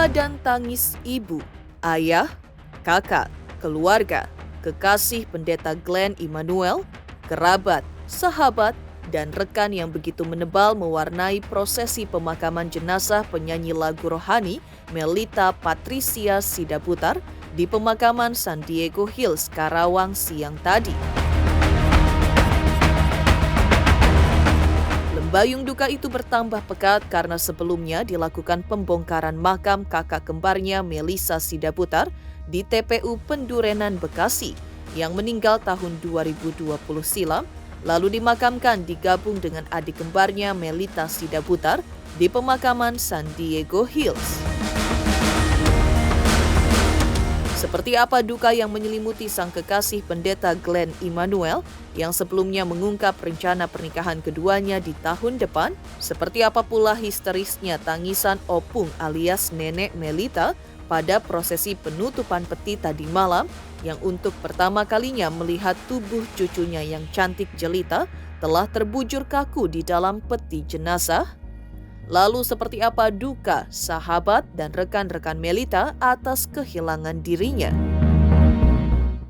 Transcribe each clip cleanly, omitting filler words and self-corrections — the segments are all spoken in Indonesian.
Duka dan tangis ibu, ayah, kakak, keluarga, kekasih pendeta Glenn Immanuel, kerabat, sahabat, dan rekan yang begitu menebal mewarnai prosesi pemakaman jenazah penyanyi lagu rohani Melita Patricia Sidaputar di pemakaman San Diego Hills, Karawang siang tadi. Lembayung duka itu bertambah pekat karena sebelumnya dilakukan pembongkaran makam kakak kembarnya Melisa Sidaputar di TPU Pendurenan, Bekasi yang meninggal tahun 2020 silam, lalu dimakamkan digabung dengan adik kembarnya Melita Sidaputar di pemakaman San Diego Hills. Seperti apa duka yang menyelimuti sang kekasih pendeta Glenn Immanuel yang sebelumnya mengungkap rencana pernikahan keduanya di tahun depan? Seperti apa pula histerisnya tangisan opung alias nenek Melita pada prosesi penutupan peti tadi malam yang untuk pertama kalinya melihat tubuh cucunya yang cantik jelita telah terbujur kaku di dalam peti jenazah? Lalu seperti apa duka sahabat dan rekan-rekan Melita atas kehilangan dirinya?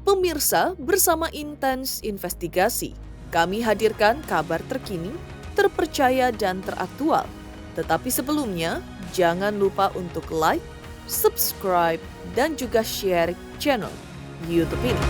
Pemirsa, bersama Intens Investigasi, kami hadirkan kabar terkini, terpercaya dan teraktual. Tetapi sebelumnya, jangan lupa untuk like, subscribe, dan juga share channel YouTube ini.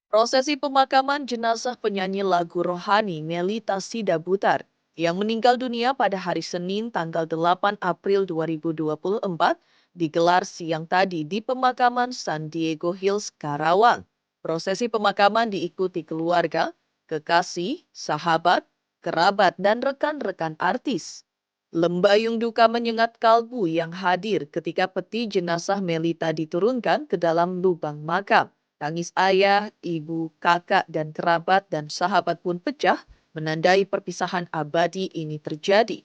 Prosesi pemakaman jenazah penyanyi lagu rohani Melita Sidaputar yang meninggal dunia pada hari Senin tanggal 8 April 2024 digelar siang tadi di pemakaman San Diego Hills, Karawang. Prosesi pemakaman diikuti keluarga, kekasih, sahabat, kerabat, dan rekan-rekan artis. Lembayung duka menyengat kalbu yang hadir ketika peti jenazah Melita diturunkan ke dalam lubang makam. Tangis ayah, ibu, kakak, dan kerabat dan sahabat pun pecah menandai perpisahan abadi ini terjadi.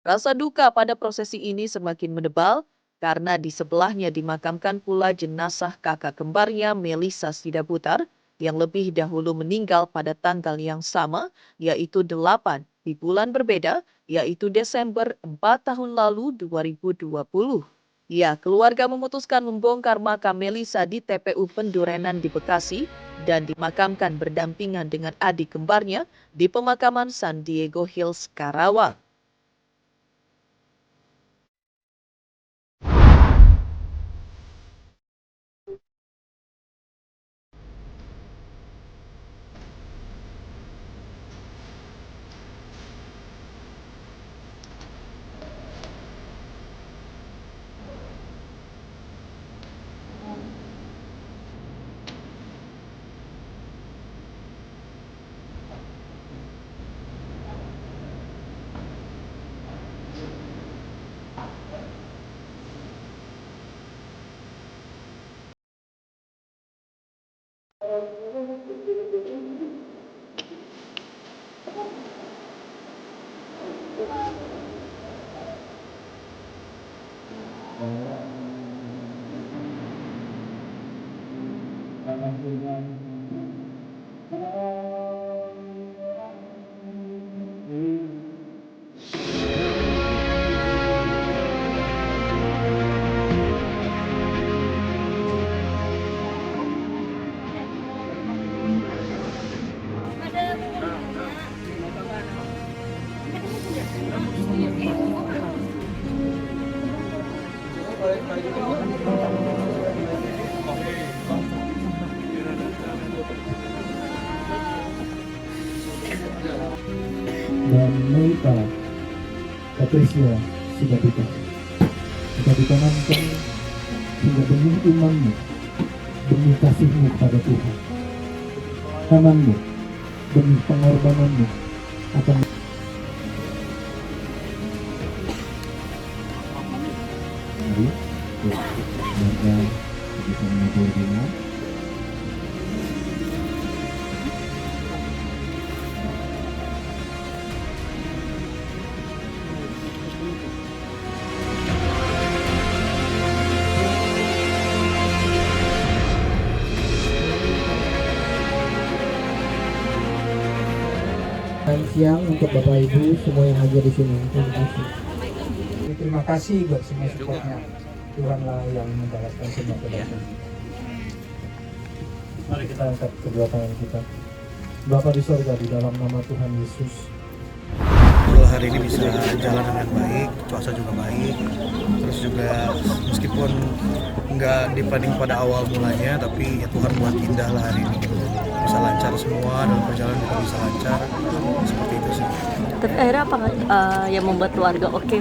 Rasa duka pada prosesi ini semakin menebal karena di sebelahnya dimakamkan pula jenazah kakak kembarnya Melisa Sidaputar yang lebih dahulu meninggal pada tanggal yang sama, yaitu 8 di bulan berbeda, yaitu Desember 4 tahun lalu 2020. Ya, keluarga memutuskan membongkar makam Melisa di TPU Pendurenan di Bekasi dan dimakamkan berdampingan dengan adik kembarnya di pemakaman San Diego Hills, Karawang. Dan Melita Patricia Sidaputar, kita ditanamkan hingga benih imanmu, benih kasihmu kepada Tuhan, tanganmu, benih pengorbananmu akan mari, bisa menabur bunga. Selamat siang untuk Bapak Ibu semua yang hadir di sini. Terima kasih. Terima kasih buat semua supportnya. Tuhanlah yang membalaskan semua kebaikan. Mari kita angkat kedua tangan kita. Bapa di sorga, di dalam nama Tuhan Yesus. Kalau hari ini bisa jalan dengan baik, cuaca juga baik, terus juga meskipun nggak dibanding pada awal mulanya, tapi ya Tuhan buat indah lah hari ini. Bisa lancar semua, dan perjalanan juga bisa lancar, seperti itu sih. Tapi akhirnya apa yang membuat keluarga oke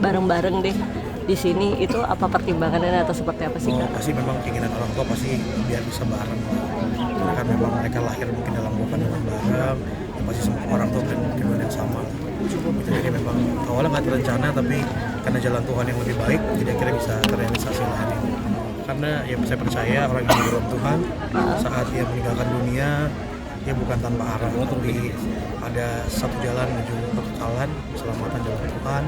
bareng-bareng deh di sini, itu apa pertimbangannya atau seperti apa sih? Oh, pasti memang keinginan orang tua pasti biar bisa bareng lah. Karena kan memang mereka lahir mungkin dalam bukan bareng, ya pasti semua orang tua kan keinginan yang sama. Itu jadi memang awalnya nggak terencana, tapi karena jalan Tuhan yang lebih baik, jadi akhirnya bisa terrealisasi lah hari ini. Karena ya saya percaya orang yang dalam Tuhan saat dia meninggalkan dunia, dia bukan tanpa arah, tapi ada satu jalan menuju kekekalan, keselamatan dalam Tuhan.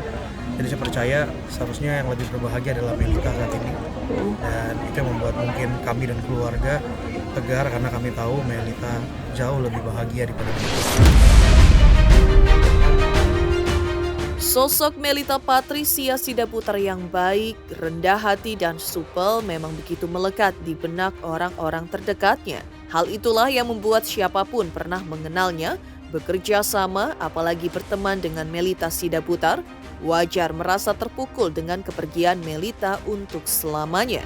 Jadi saya percaya seharusnya yang lebih berbahagia adalah Melita saat ini, dan itu yang membuat mungkin kami dan keluarga tegar karena kami tahu Melita jauh lebih bahagia daripada Melita. Sosok Melita Patricia Sidaputar yang baik, rendah hati dan supel memang begitu melekat di benak orang-orang terdekatnya. Hal itulah yang membuat siapapun pernah mengenalnya, bekerja sama, apalagi berteman dengan Melita Sidaputar, wajar merasa terpukul dengan kepergian Melita untuk selamanya.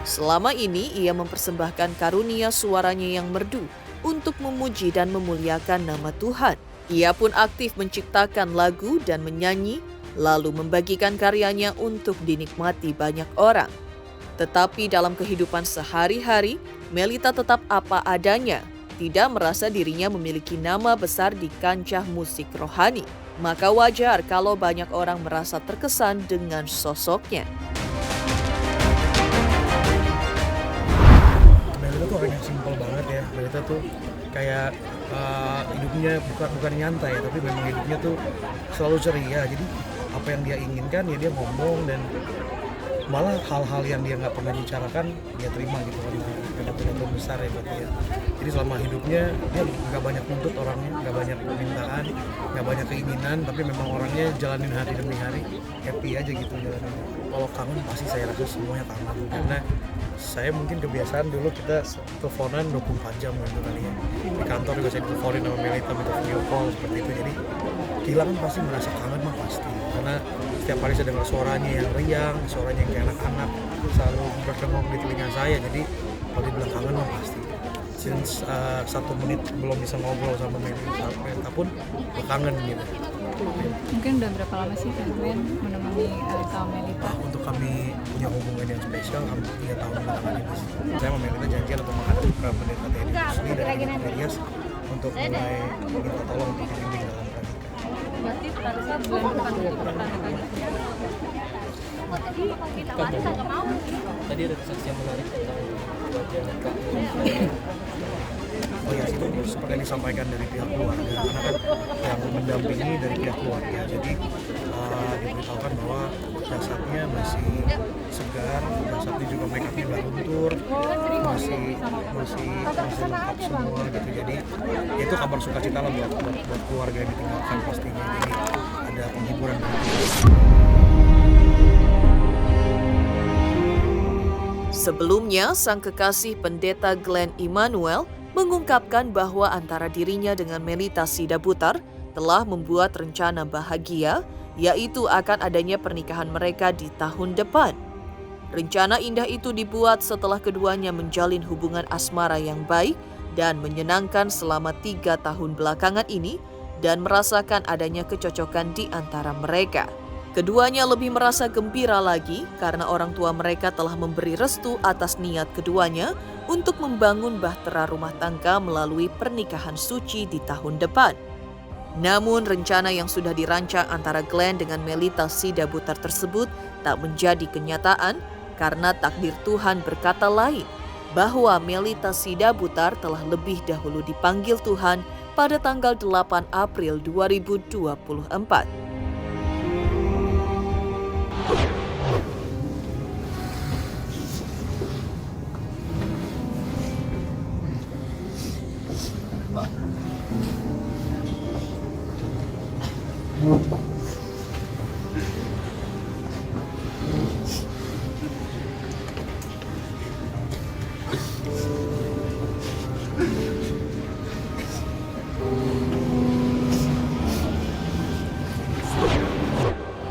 Selama ini ia mempersembahkan karunia suaranya yang merdu untuk memuji dan memuliakan nama Tuhan. Ia pun aktif menciptakan lagu dan menyanyi, lalu membagikan karyanya untuk dinikmati banyak orang. Tetapi dalam kehidupan sehari-hari, Melita tetap apa adanya, tidak merasa dirinya memiliki nama besar di kancah musik rohani. Maka wajar kalau banyak orang merasa terkesan dengan sosoknya. Melita tuh orang yang simpel banget ya. Melita tuh kayak hidupnya bukan nyantai, tapi memang hidupnya tuh selalu ceria. Jadi apa yang dia inginkan ya dia ngomong, dan malah hal-hal yang dia nggak pernah bicarakan dia terima gitu, karena Tuhan besar ya buat dia. Jadi selama hidupnya dia nggak banyak nuntut orangnya, nggak banyak permintaan, nggak banyak keinginan, tapi memang orangnya jalanin hari demi hari, happy aja gitu jalanin. Kalau kangen pasti saya rasa semuanya kangen, karena saya mungkin kebiasaan dulu kita teleponan 24 jam gitu kali ya. Di kantor juga saya teleponin sama Melita, minta video call seperti itu. Jadi kehilangan pasti merasa kangen mah pasti, karena setiap hari saya dengar suaranya yang riang, suaranya yang kayak anak-anak, selalu bergema di telinga saya. Jadi kalau dibilang kangen mah pasti. Since 1 menit belum bisa ngobrol sama Melita pun kangen gitu. Mungkin udah berapa lama sih kalian menemani Kak Melita? Untuk kami punya hubungan yang spesial, kami 3 tahun belakangan ini. Saya sama Melita janjian untuk menghadap ke pendeta Teddy Rusli dan Elias untuk mulai minta tolong untuk dibimbing dalam pernikahan. Berarti harusnya bulan depan untuk pertandingan. Tadi ada kesaksian menarik tentang wajah Kak. Oh ya, itu seperti yang disampaikan dari pihak keluarga, karena kan yang mendampingi dari pihak keluarga. Jadi diberitahukan bahwa jasadnya masih segar, jasadnya juga make upnya nggak luntur, masih lengkap semua gitu. Jadi itu kabar sukacita lah buat keluarga yang ditinggalkan pastinya. Jadi ada penghiburan. Sebelumnya, sang kekasih pendeta Glenn Immanuel mengungkapkan bahwa antara dirinya dengan Melita Sidaputar telah membuat rencana bahagia, yaitu akan adanya pernikahan mereka di tahun depan. Rencana indah itu dibuat setelah keduanya menjalin hubungan asmara yang baik dan menyenangkan selama 3 tahun belakangan ini dan merasakan adanya kecocokan di antara mereka. Keduanya lebih merasa gembira lagi karena orang tua mereka telah memberi restu atas niat keduanya untuk membangun bahtera rumah tangga melalui pernikahan suci di tahun depan. Namun rencana yang sudah dirancang antara Glenn dengan Melita Sidabutar tersebut tak menjadi kenyataan karena takdir Tuhan berkata lain, bahwa Melita Sidabutar telah lebih dahulu dipanggil Tuhan pada tanggal 8 April 2024.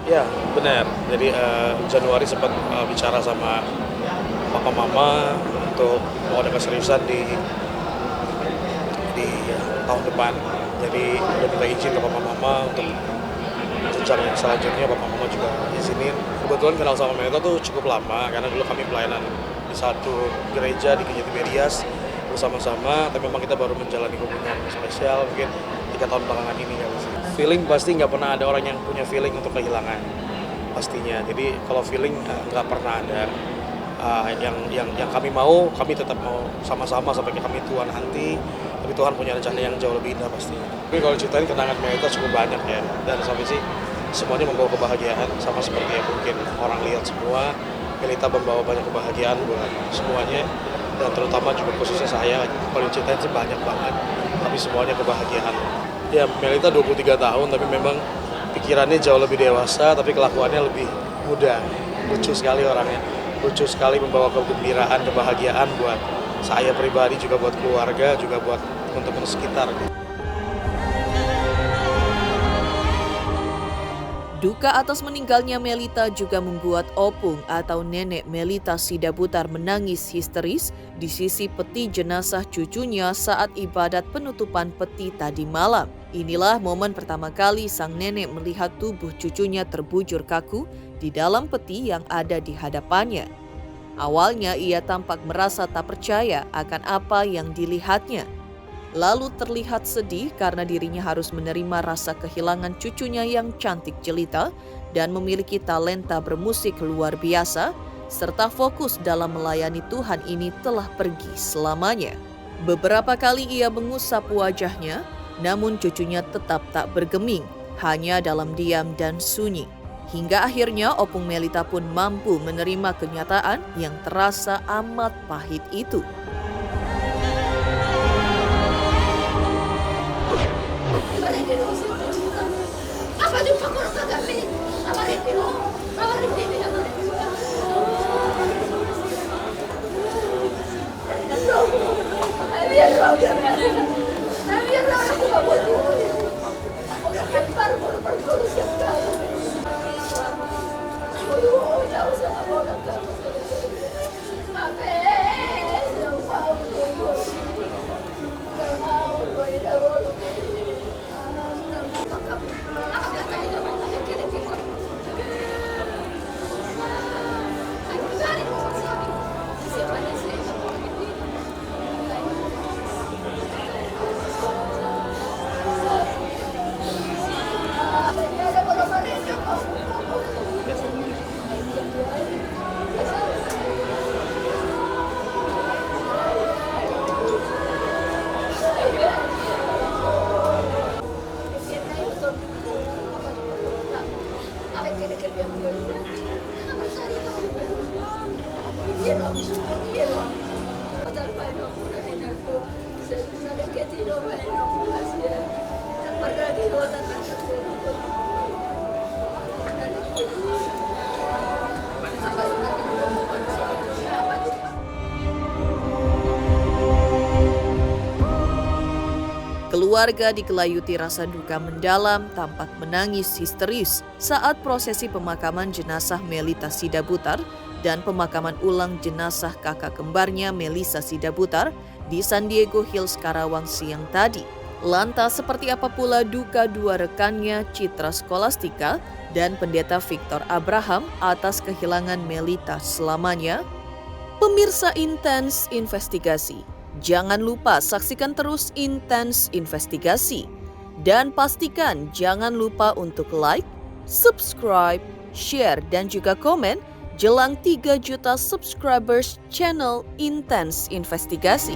Ya, benar. Jadi Januari sempat bicara sama papa mama untuk mau ada keseriusan di tahun depan. Jadi udah minta izin ke papa mama untuk jenjang yang selanjutnya. Papa mama juga izinin. Kebetulan kenal sama Melita tuh cukup lama karena dulu kami pelayanan di satu gereja di Gereja Tiberias bersama-sama. Tapi memang kita baru menjalani hubungan spesial mungkin 3 tahun belakangan ini ya. Feeling pasti nggak pernah ada orang yang punya feeling untuk kehilangan pastinya. Jadi kalau feeling nggak pernah ada. Yang kami mau, kami tetap mau sama-sama sampai kami tua nanti. Tapi Tuhan punya rencana yang jauh lebih indah pastinya. Tapi kalau ceritain kenangan Melita cukup banyak ya. Dan sampai sih semuanya membawa kebahagiaan sama seperti yang mungkin orang lihat semua. Melita membawa banyak kebahagiaan buat semuanya. Dan terutama juga khususnya saya, kalau ceritain sih banyak banget. Tapi semuanya kebahagiaan. Ya, Melita 23 tahun, tapi memang pikirannya jauh lebih dewasa, tapi kelakuannya lebih muda. Lucu sekali orangnya. Lucu sekali, membawa kegembiraan, kebahagiaan buat saya pribadi, juga buat keluarga, juga buat teman-teman sekitar. Duka atas meninggalnya Melita juga membuat opung atau nenek Melita Sidabutar menangis histeris di sisi peti jenazah cucunya saat ibadat penutupan peti tadi malam. Inilah momen pertama kali sang nenek melihat tubuh cucunya terbujur kaku di dalam peti yang ada di hadapannya. Awalnya ia tampak merasa tak percaya akan apa yang dilihatnya. Lalu terlihat sedih karena dirinya harus menerima rasa kehilangan cucunya yang cantik jelita dan memiliki talenta bermusik luar biasa, serta fokus dalam melayani Tuhan ini telah pergi selamanya. Beberapa kali ia mengusap wajahnya, namun cucunya tetap tak bergeming, hanya dalam diam dan sunyi. Hingga akhirnya opung Melita pun mampu menerima kenyataan yang terasa amat pahit itu. Keluarga dikelayuti rasa duka mendalam, tampak menangis histeris saat prosesi pemakaman jenazah Melita Sidabutar dan pemakaman ulang jenazah kakak kembarnya Melissa Sidabutar di San Diego Hills, Karawang siang tadi. Lantas seperti apa pula duka dua rekannya Citra Scholastika dan Pendeta Victor Abraham atas kehilangan Melita selamanya? Pemirsa Intens Investigasi, jangan lupa saksikan terus Intens Investigasi. Dan pastikan jangan lupa untuk like, subscribe, share, dan juga komen jelang 3 juta subscribers channel Intens Investigasi.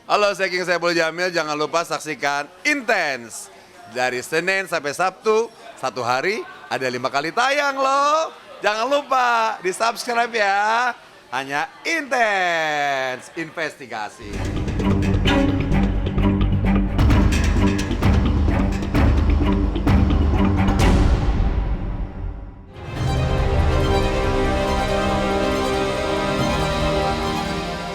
Halo, saya King Saiful Jamil. Jangan lupa saksikan Intens. Dari Senin sampai Sabtu, satu hari ada 5 kali tayang loh. Jangan lupa di-subscribe ya. Hanya Intens Investigasi.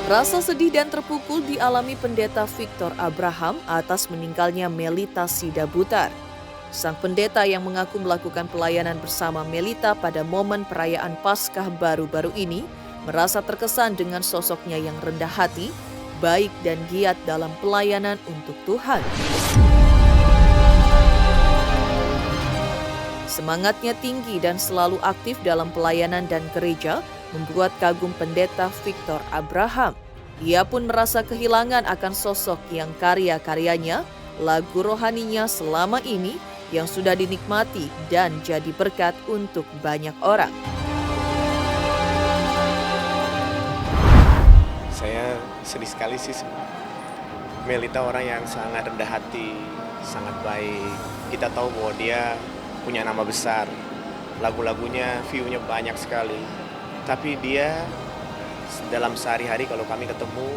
Rasa sedih dan terpukul dialami pendeta Victor Abraham atas meninggalnya Melita Sidabutar. Sang pendeta yang mengaku melakukan pelayanan bersama Melita pada momen perayaan Paskah baru-baru ini merasa terkesan dengan sosoknya yang rendah hati, baik dan giat dalam pelayanan untuk Tuhan. Semangatnya tinggi dan selalu aktif dalam pelayanan dan gereja membuat kagum pendeta Victor Abraham. Ia pun merasa kehilangan akan sosok yang karya-karyanya, lagu rohaninya selama ini yang sudah dinikmati dan jadi berkat untuk banyak orang. Saya sedih sekali sih. Melita orang yang sangat rendah hati, sangat baik. Kita tahu bahwa dia punya nama besar, lagu-lagunya view-nya banyak sekali. Tapi dia dalam sehari-hari kalau kami ketemu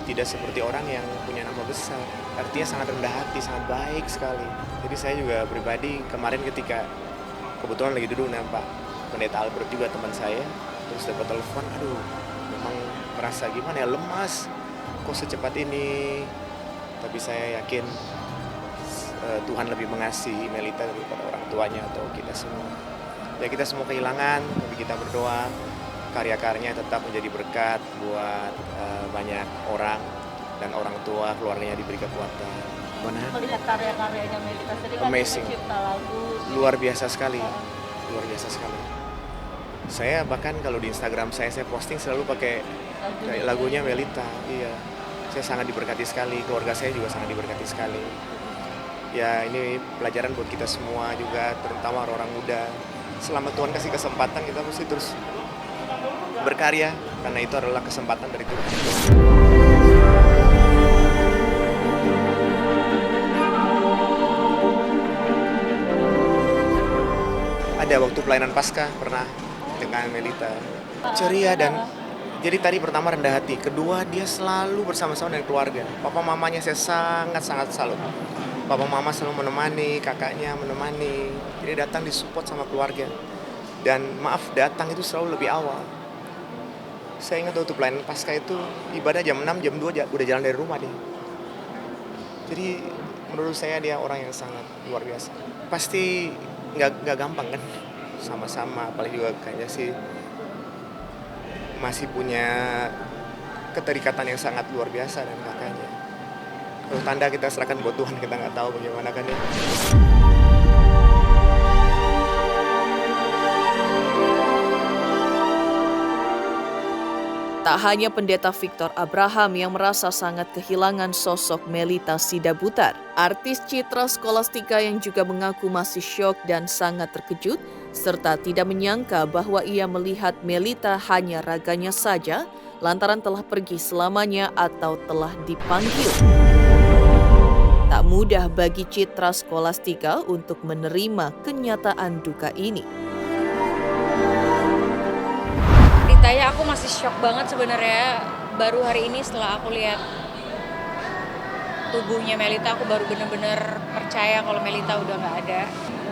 tidak seperti orang yang punya nama besar. Artinya sangat rendah hati, sangat baik sekali. Jadi saya juga pribadi kemarin ketika kebetulan lagi duduk nampak Pendeta Albert juga teman saya, terus dapat telepon, aduh memang merasa gimana ya, lemas, kok secepat ini. Tapi saya yakin Tuhan lebih mengasihi Melita daripada orang tuanya atau kita semua. Ya kita semua kehilangan, tapi kita berdoa karya-karyanya tetap menjadi berkat buat banyak orang dan orang tua keluarganya diberi kekuatan. Melihat karya-karyanya Melita sendiri kan Amazing. mencipta lagu. Luar biasa sekali, luar biasa sekali. Saya bahkan kalau di Instagram saya posting selalu pakai lagunya Melita. Iya, saya sangat diberkati sekali, keluarga saya juga sangat diberkati sekali. Ya ini pelajaran buat kita semua juga, terutama orang-orang muda. Selama Tuhan kasih kesempatan kita mesti terus berkarya, karena itu adalah kesempatan dari Tuhan. Ada waktu pelayanan Paskah pernah dengan Melita, ceria dan jadi tadi pertama rendah hati, kedua dia selalu bersama-sama dengan keluarga. Papa mamanya saya sangat salut. Papa mama selalu menemani, kakaknya menemani. Jadi datang disupport sama keluarga. Dan maaf, datang itu selalu lebih awal. Saya ingat waktu pelayanan Paskah itu ibadah jam 6, jam 2 udah jalan dari rumah dia. Jadi menurut saya dia orang yang sangat luar biasa. Pasti nggak gampang kan, sama-sama, apalagi juga kayaknya sih masih punya keterikatan yang sangat luar biasa dan kakaknya. Kalau tanda kita serahkan buat Tuhan, kita nggak tahu bagaimana kan ya. Tak hanya pendeta Victor Abraham yang merasa sangat kehilangan sosok Melita Sidabutar, artis Citra Scholastika yang juga mengaku masih syok dan sangat terkejut, serta tidak menyangka bahwa ia melihat Melita hanya raganya saja, lantaran telah pergi selamanya atau telah dipanggil. Tak mudah bagi Citra Scholastika untuk menerima kenyataan duka ini. Beritanya aku masih shock banget sebenarnya. Baru hari ini setelah aku lihat tubuhnya Melita, aku baru benar-benar percaya kalau Melita udah nggak ada.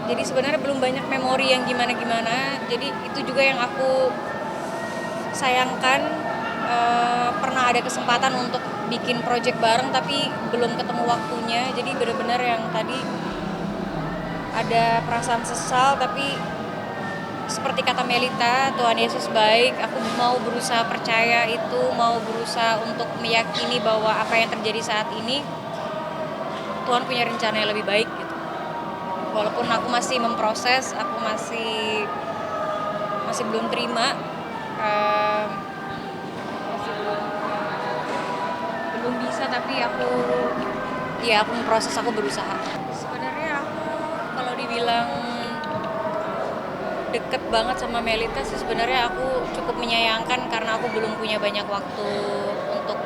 Jadi sebenarnya belum banyak memori yang gimana-gimana. Jadi itu juga yang aku sayangkan. Pernah ada kesempatan untuk bikin project bareng tapi belum ketemu waktunya. Jadi benar-benar yang tadi ada perasaan sesal, tapi seperti kata Melita, Tuhan Yesus baik. Aku mau berusaha percaya itu, mau berusaha untuk meyakini bahwa apa yang terjadi saat ini Tuhan punya rencana yang lebih baik gitu. Walaupun aku masih memproses, aku masih belum terima. belum bisa, tapi aku proses, aku berusaha. Sebenarnya aku kalau dibilang deket banget sama Melita sih, sebenarnya aku cukup menyayangkan karena aku belum punya banyak waktu untuk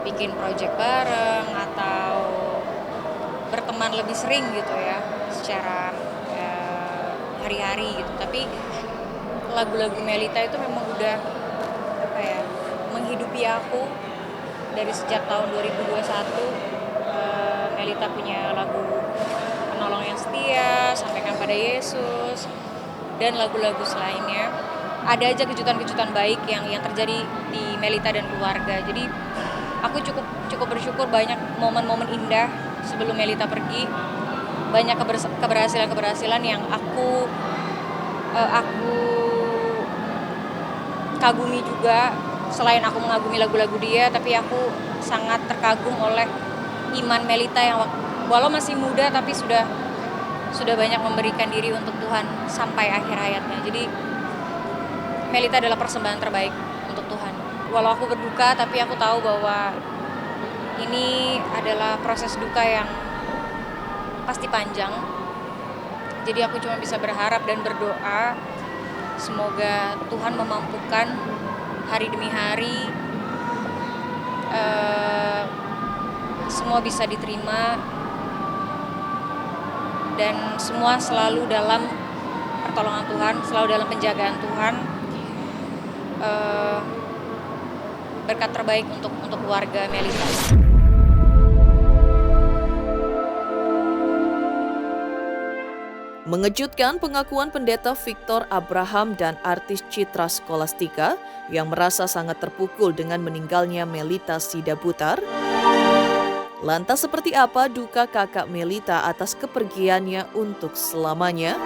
bikin project bareng atau berteman lebih sering gitu ya, secara hari-hari gitu. Tapi lagu-lagu Melita itu memang udah menghidupi aku dari sejak tahun 2021. Melita punya lagu Penolong yang Setia, Sampaikan pada Yesus, dan lagu-lagu selainnya. Ada aja kejutan-kejutan baik yang terjadi di Melita dan keluarga. Jadi aku cukup bersyukur, banyak momen-momen indah sebelum Melita pergi. Banyak keberhasilan yang aku kagumi juga. Selain aku mengagumi lagu-lagu dia, tapi aku sangat terkagum oleh iman Melita yang walau masih muda tapi sudah banyak memberikan diri untuk Tuhan sampai akhir hayatnya. Jadi Melita adalah persembahan terbaik untuk Tuhan. Walau aku berduka, tapi aku tahu bahwa ini adalah proses duka yang pasti panjang. Jadi aku cuma bisa berharap dan berdoa semoga Tuhan memampukan hari demi hari, semua bisa diterima dan semua selalu dalam pertolongan Tuhan, selalu dalam penjagaan Tuhan. Berkat terbaik untuk keluarga Melita. Mengejutkan pengakuan pendeta Victor Abraham dan artis Citra Scholastika yang merasa sangat terpukul dengan meninggalnya Melita Sidabutar. Lantas seperti apa duka kakak Melita atas kepergiannya untuk selamanya?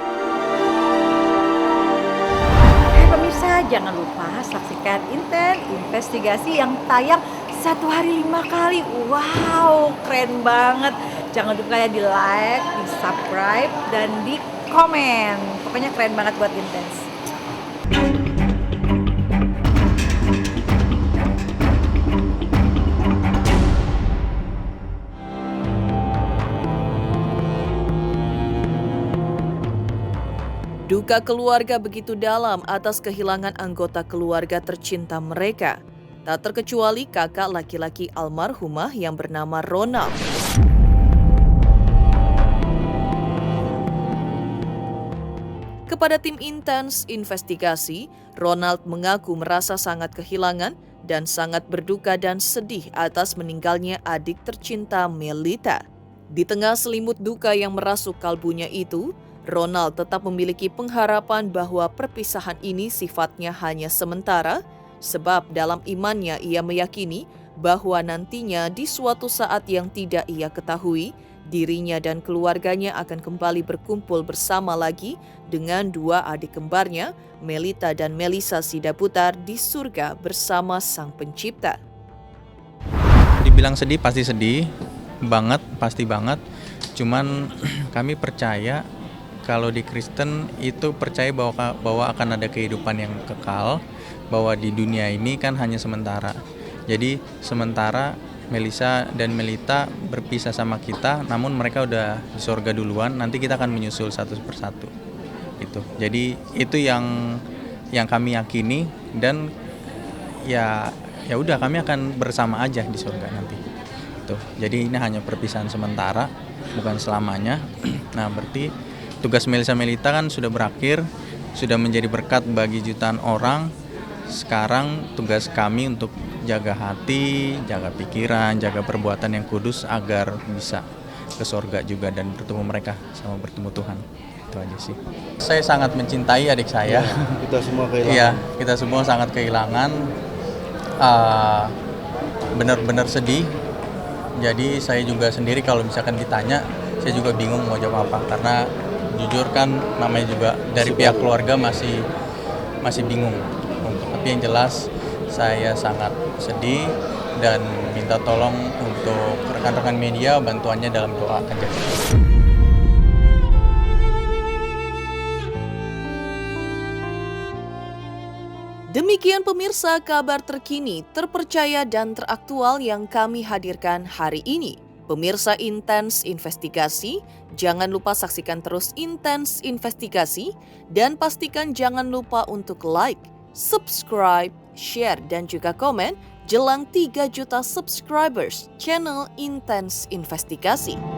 Pemirsa, jangan lupa saksikan Inten Investigasi yang tayang 1 hari 5 kali. Wow, keren banget. Jangan lupa ya di like, di subscribe, dan di komen. Pokoknya keren banget buat Intens. Duka keluarga begitu dalam atas kehilangan anggota keluarga tercinta mereka. Tak terkecuali kakak laki-laki almarhumah yang bernama Ronald. Kepada tim Intens Investigasi, Ronald mengaku merasa sangat kehilangan dan sangat berduka dan sedih atas meninggalnya adik tercinta Melita. Di tengah selimut duka yang merasuk kalbunya itu, Ronald tetap memiliki pengharapan bahwa perpisahan ini sifatnya hanya sementara, sebab dalam imannya ia meyakini bahwa nantinya di suatu saat yang tidak ia ketahui, dirinya dan keluarganya akan kembali berkumpul bersama lagi dengan 2 adik kembarnya, Melita dan Melisa Sidabutar, di surga bersama Sang Pencipta. Dibilang sedih, pasti sedih banget, pasti banget. Cuman kami percaya kalau di Kristen itu percaya bahwa akan ada kehidupan yang kekal, bahwa di dunia ini kan hanya sementara. Jadi sementara Melisa dan Melita berpisah sama kita, namun mereka udah di surga duluan, nanti kita akan menyusul satu persatu. Itu. Jadi itu yang kami yakini, dan ya udah kami akan bersama aja di surga nanti. Itu. Jadi ini hanya perpisahan sementara, bukan selamanya. Nah, berarti tugas Melisa Melita kan sudah berakhir, sudah menjadi berkat bagi jutaan orang. Sekarang tugas kami untuk jaga hati, jaga pikiran, jaga perbuatan yang kudus agar bisa ke surga juga dan bertemu mereka sama bertemu Tuhan. Itu aja sih. Saya sangat mencintai adik saya. Ya, kita semua kehilangan. Iya, kita semua sangat kehilangan. Benar-benar sedih. Jadi saya juga sendiri kalau misalkan ditanya, saya juga bingung mau jawab apa, karena jujur kan namanya juga dari pihak keluarga masih bingung. Tapi yang jelas saya sangat sedih dan minta tolong untuk rekan-rekan media bantuannya dalam doa aja. Demikian pemirsa kabar terkini, terpercaya dan teraktual yang kami hadirkan hari ini. Pemirsa Intens Investigasi, jangan lupa saksikan terus Intens Investigasi dan pastikan jangan lupa untuk like, subscribe, share, dan juga komen jelang 3 juta subscribers channel Intens Investigasi.